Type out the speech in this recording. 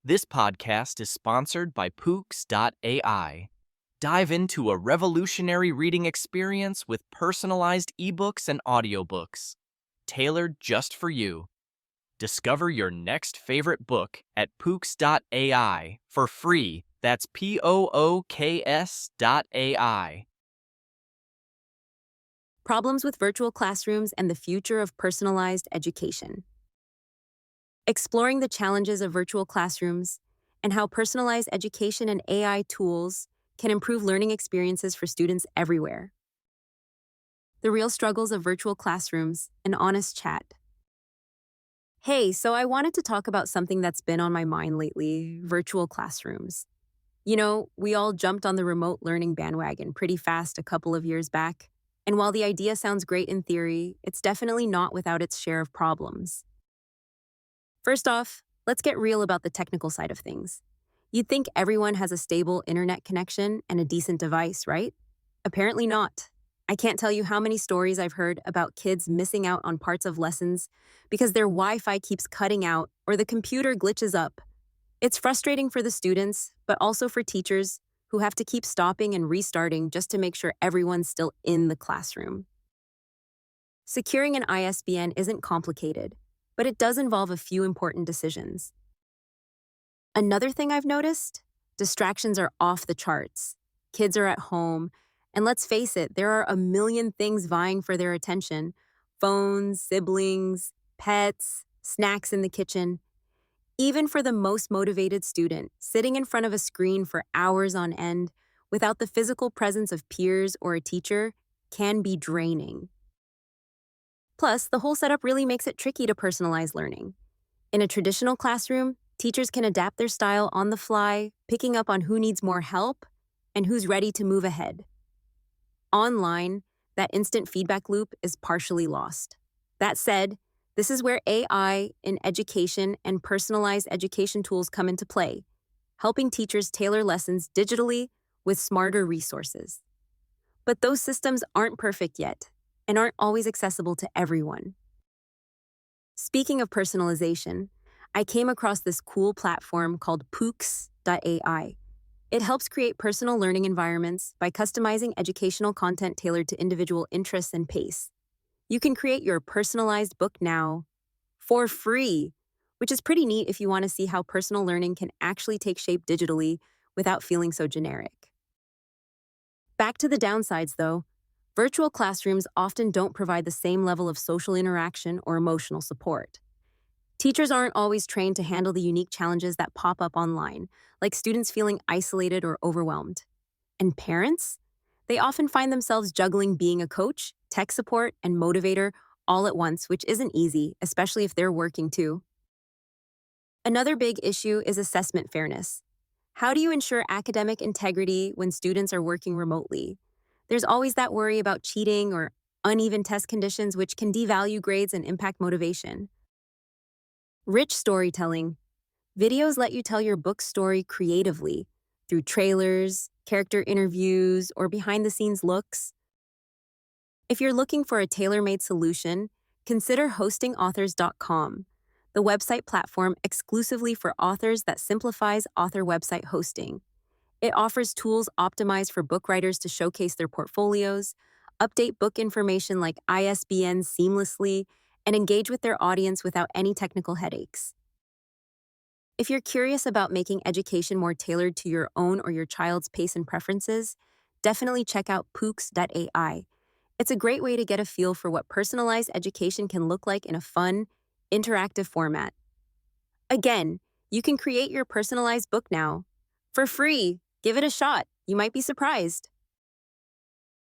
This podcast is sponsored by Pooks.ai. Dive into a revolutionary reading experience with personalized ebooks and audiobooks, tailored just for you. Discover your next favorite book at Pooks.ai for free. That's POOKS.ai. Problems with virtual classrooms and the future of personalized education. Exploring the challenges of virtual classrooms and how personalized education and AI tools can improve learning experiences for students everywhere. The real struggles of virtual classrooms, an honest chat. Hey, so I wanted to talk about something that's been on my mind lately, virtual classrooms. You know, we all jumped on the remote learning bandwagon pretty fast a couple of years back. And while the idea sounds great in theory, it's definitely not without its share of problems. First off, let's get real about the technical side of things. You'd think everyone has a stable internet connection and a decent device, right? Apparently not. I can't tell you how many stories I've heard about kids missing out on parts of lessons because their Wi-Fi keeps cutting out or the computer glitches up. It's frustrating for the students, but also for teachers who have to keep stopping and restarting just to make sure everyone's still in the classroom. Securing an ISBN isn't complicated, but it does involve a few important decisions. Another thing I've noticed, distractions are off the charts. Kids are at home, and let's face it, there are a million things vying for their attention. Phones, siblings, pets, snacks in the kitchen. Even for the most motivated student, sitting in front of a screen for hours on end without the physical presence of peers or a teacher can be draining. Plus, the whole setup really makes it tricky to personalize learning. In a traditional classroom, teachers can adapt their style on the fly, picking up on who needs more help and who's ready to move ahead. Online, that instant feedback loop is partially lost. That said, this is where AI in education and personalized education tools come into play, helping teachers tailor lessons digitally with smarter resources. But those systems aren't perfect yet and aren't always accessible to everyone. Speaking of personalization, I came across this cool platform called Pooks.ai. It helps create personal learning environments by customizing educational content tailored to individual interests and pace. You can create your personalized book now for free, which is pretty neat if you want to see how personal learning can actually take shape digitally without feeling so generic. Back to the downsides, though. Virtual classrooms often don't provide the same level of social interaction or emotional support. Teachers aren't always trained to handle the unique challenges that pop up online, like students feeling isolated or overwhelmed. And parents? They often find themselves juggling being a coach, tech support, and motivator all at once, which isn't easy, especially if they're working too. Another big issue is assessment fairness. How do you ensure academic integrity when students are working remotely? There's always that worry about cheating or uneven test conditions, which can devalue grades and impact motivation. Rich storytelling. Videos let you tell your book story creatively through trailers, character interviews, or behind-the-scenes looks. If you're looking for a tailor-made solution, consider hostingauthors.com, the website platform exclusively for authors that simplifies author website hosting. It offers tools optimized for book writers to showcase their portfolios, update book information like ISBNs seamlessly, and engage with their audience without any technical headaches. If you're curious about making education more tailored to your own or your child's pace and preferences, definitely check out Pooks.ai. It's a great way to get a feel for what personalized education can look like in a fun, interactive format. Again, you can create your personalized book now. For free, give it a shot. You might be surprised.